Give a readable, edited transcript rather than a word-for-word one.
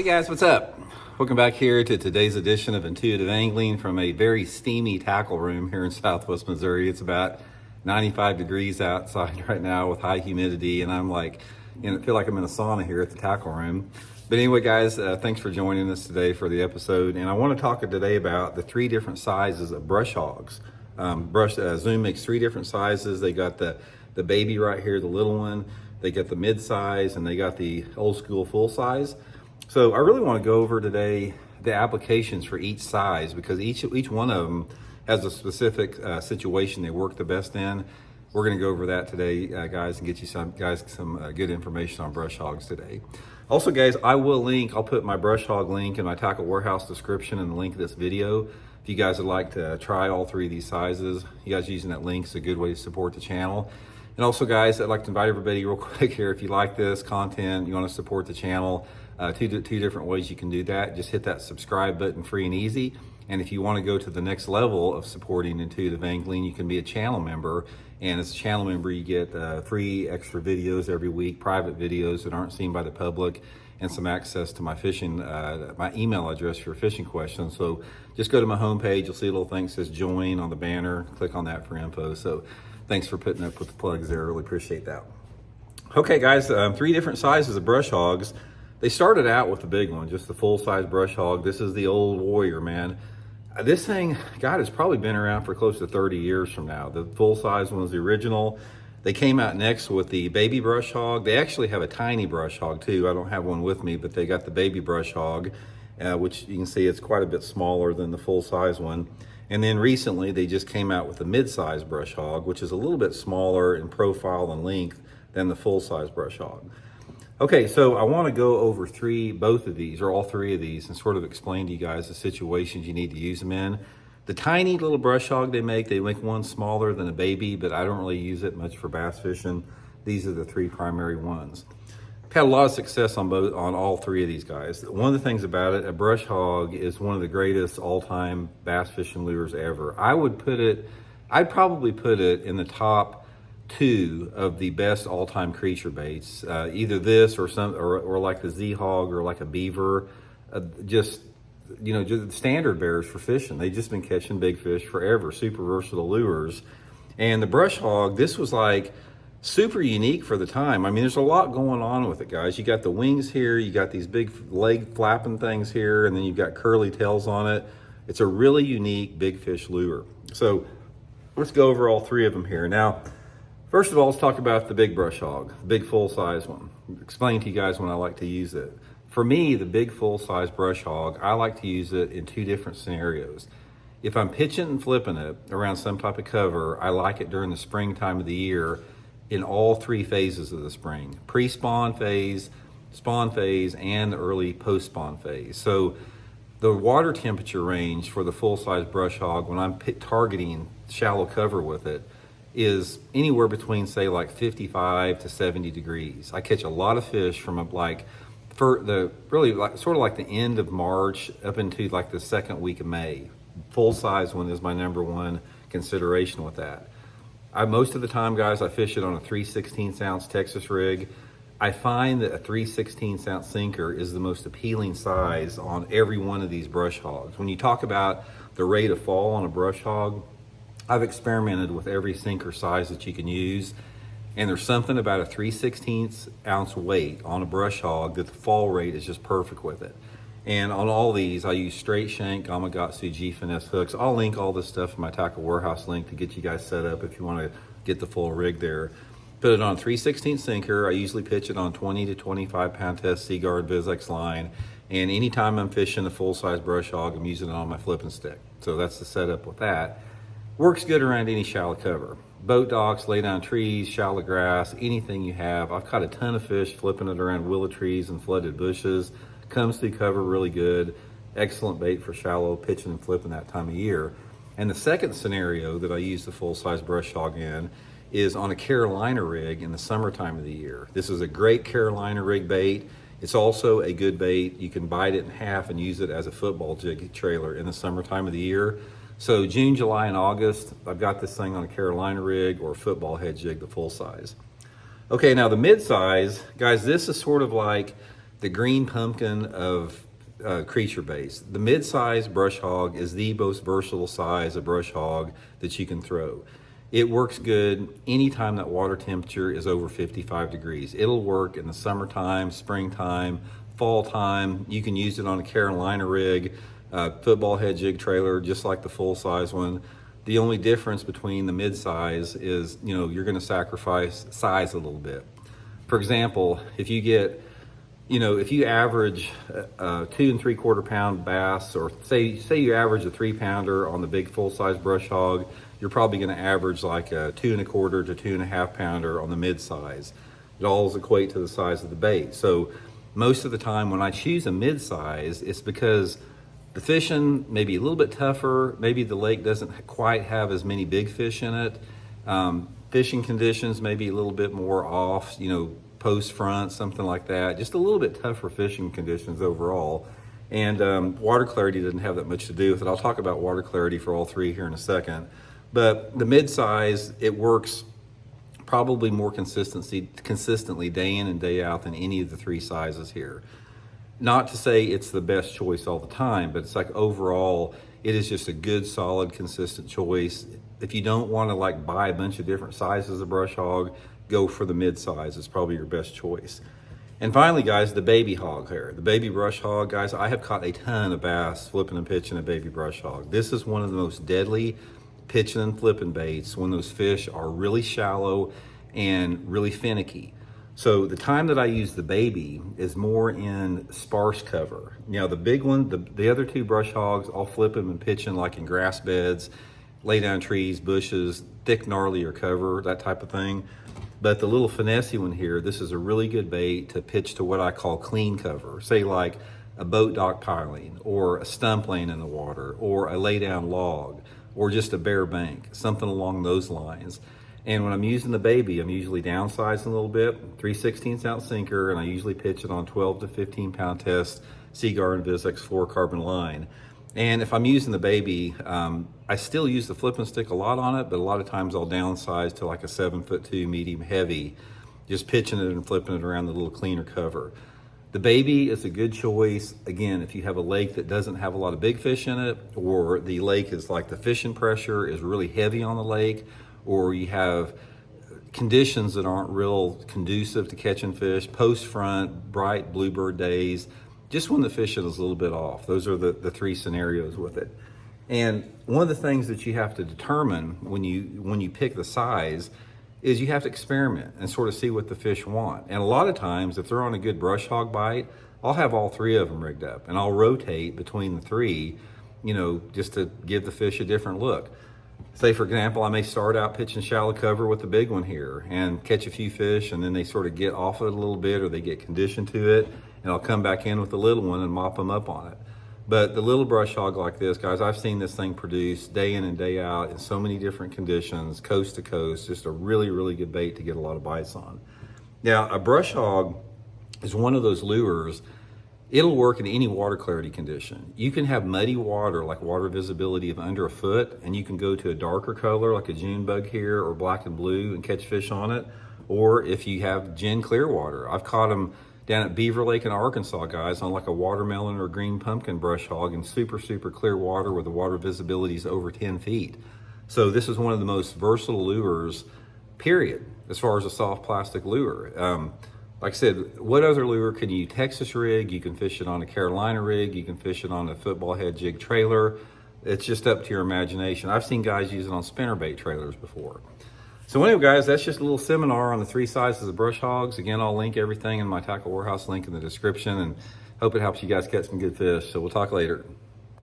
Hey guys, what's up? Welcome back here to today's edition of Intuitive Angling from a very steamy tackle room here in Southwest Missouri. It's about 95 degrees outside right now with high humidity, and I'm like, feel like I'm in a sauna here at the tackle room. But anyway, guys, thanks for joining us today for the episode. And I want to talk today about the three different sizes of brush hogs. Zoom makes three different sizes. They got the baby right here, the little one. They got the mid-size, and they got the old school full size. So I really want to go over today the applications for each size, because each one of them has a specific situation they work the best in. We're going to go over that today, guys, and get you some good information on brush hogs today. Also, guys, I'll put my brush hog link in my tackle warehouse description and the link of this video. If you guys would like to try all three of these sizes, you guys using that link is a good way to support the channel. And also, guys, I'd like to invite everybody real quick here. If you like this content, you want to support the channel, two different ways you can do that. Just hit that subscribe button, free and easy. And if you want to go to the next level of supporting Intuitive Angling, you can be a channel member. And as a channel member, you get free extra videos every week, private videos that aren't seen by the public, and some access to my fishing, my email address for fishing questions. So just go to my homepage. You'll see a little thing that says join on the banner. Click on that for info. So thanks for putting up with the plugs there. Really appreciate that. Okay, guys, three different sizes of brush hogs. They started out with the big one, just the full-size brush hog. This is the old warrior, man. This thing, God, has probably been around for close to 30 years from now. The full-size one was the original. They came out next with the baby brush hog. They actually have a tiny brush hog too. I don't have one with me, but they got the baby brush hog, which you can see it's quite a bit smaller than the full-size one. And then recently, they just came out with the mid-size brush hog, which is a little bit smaller in profile and length than the full-size brush hog. Okay, so I want to go over both of these, or all three of these, and sort of explain to you guys the situations you need to use them in. The tiny little brush hog they make one smaller than a baby, but I don't really use it much for bass fishing. These are the three primary ones. I've had a lot of success on all three of these guys. One of the things about it, a brush hog is one of the greatest all-time bass fishing lures ever. I'd probably put it in the top two of the best all-time creature baits. Either this or like the Z-Hog or like a beaver, just standard bearers for fishing. They've just been catching big fish forever, super versatile lures. And the brush hog, this was like super unique for the time. I mean, there's a lot going on with it, guys. You got the wings here, you got these big leg flapping things here, and then you've got curly tails on it. It's a really unique big fish lure. So let's go over all three of them here. Now, first of all, let's talk about the big brush hog, the big full-size one. Explain to you guys when I like to use it. For me, the big full-size brush hog, I like to use it in two different scenarios. If I'm pitching and flipping it around some type of cover, I like it during the springtime of the year in all three phases of the spring: pre-spawn phase, spawn phase, and the early post-spawn phase. So the water temperature range for the full-size brush hog when I'm targeting shallow cover with it is anywhere between, say, like 55 to 70 degrees. I catch a lot of fish from sort of like the end of March up into like the second week of May. Full size one is my number one consideration with that. Most of the time, guys, I fish it on a 3/16 ounce Texas rig. I find that a 3/16 ounce sinker is the most appealing size on every one of these brush hogs. When you talk about the rate of fall on a brush hog, I've experimented with every sinker size that you can use, and there's something about a 3/16 ounce weight on a brush hog that the fall rate is just perfect with it. And on all these, I use straight shank Gamakatsu G Finesse hooks. I'll link all this stuff in my tackle warehouse link to get you guys set up if you want to get the full rig there. Put it on 3/16 sinker. I usually pitch it on 20 to 25 pound test Seaguard Vizex line. And anytime I'm fishing a full-size brush hog, I'm using it on my flipping stick. So that's the setup with that. Works good around any shallow cover. Boat docks, lay down trees, shallow grass, anything you have. I've caught a ton of fish flipping it around willow trees and flooded bushes. Comes through cover really good. Excellent bait for shallow pitching and flipping that time of year. And the second scenario that I use the full-size brush hog in is on a Carolina rig in the summertime of the year. This is a great Carolina rig bait. It's also a good bait. You can bite it in half and use it as a football jig trailer in the summertime of the year. So June, July, and August, I've got this thing on a Carolina rig or a football head jig, the full size. Okay, now the mid-size, guys, this is sort of like the green pumpkin of creature base. The mid-size brush hog is the most versatile size of brush hog that you can throw. It works good anytime that water temperature is over 55 degrees. It'll work in the summertime, springtime, fall time. You can use it on a Carolina rig, football head jig trailer, just like the full-size one. The only difference between the mid-size is, you're gonna sacrifice size a little bit. For example, if you get, if you average a 2 3/4 pound bass, or say you average a 3-pounder on the big full-size brush hog, you're probably gonna average like a 2 1/4 to 2 1/2 pounder on the mid-size. It all equate to the size of the bait. So most of the time when I choose a mid-size, it's because the fishing may be a little bit tougher. Maybe the lake doesn't quite have as many big fish in it. Fishing conditions may be a little bit more off, post front, something like that. Just a little bit tougher fishing conditions overall. And water clarity doesn't have that much to do with it. I'll talk about water clarity for all three here in a second. But the mid-size, it works probably more consistently day in and day out than any of the three sizes here. Not to say it's the best choice all the time, but it's like overall, it is just a good, solid, consistent choice. If you don't want to like buy a bunch of different sizes of brush hog, go for the mid-size. It's probably your best choice. And finally, guys, the baby hog here. The baby brush hog, guys, I have caught a ton of bass flipping and pitching a baby brush hog. This is one of the most deadly pitching and flipping baits when those fish are really shallow and really finicky. So the time that I use the baby is more in sparse cover. The big one, the other two brush hogs, I'll flip them and pitch them like in grass beds, lay down trees, bushes, thick, gnarlier cover, that type of thing. But the little finessey one here, this is a really good bait to pitch to what I call clean cover. Say like a boat dock piling, or a stump laying in the water, or a lay down log, or just a bare bank, something along those lines. And when I'm using the baby, I'm usually downsizing a little bit, 3/16 ounce sinker, and I usually pitch it on 12 to 15 pound test Seaguar and Viz X4 line. And if I'm using the baby, I still use the flipping stick a lot on it, but a lot of times I'll downsize to like a 7'2" medium heavy, just pitching it and flipping it around the little cleaner cover. The baby is a good choice, again, if you have a lake that doesn't have a lot of big fish in it, or the lake is like the fishing pressure is really heavy on the lake, or you have conditions that aren't real conducive to catching fish, post front, bright bluebird days, just when the fishing is a little bit off. Those are the three scenarios with it. And one of the things that you have to determine when you pick the size is you have to experiment and sort of see what the fish want. And a lot of times, if they're on a good brush hog bite, I'll have all three of them rigged up and I'll rotate between the three, just to give the fish a different look. Say, for example, I may start out pitching shallow cover with the big one here and catch a few fish, and then they sort of get off it a little bit or they get conditioned to it, and I'll come back in with the little one and mop them up on it. But the little brush hog like this, guys, I've seen this thing produce day in and day out in so many different conditions, coast to coast, just a really, really good bait to get a lot of bites on. Now, a brush hog is one of those lures. It'll work in any water clarity condition. You can have muddy water, like water visibility of under a foot, and you can go to a darker color like a June bug here or black and blue and catch fish on it. Or if you have gin clear water, I've caught them down at Beaver Lake in Arkansas, guys, on like a watermelon or green pumpkin brush hog in super, super clear water where the water visibility is over 10 feet. So this is one of the most versatile lures, period, as far as a soft plastic lure. Like I said, what other lure can you Texas rig? You can fish it on a Carolina rig. You can fish it on a football head jig trailer. It's just up to your imagination. I've seen guys use it on spinnerbait trailers before. So anyway, guys, that's just a little seminar on the three sizes of brush hogs. Again, I'll link everything in my Tackle Warehouse link in the description, and hope it helps you guys catch some good fish. So we'll talk later.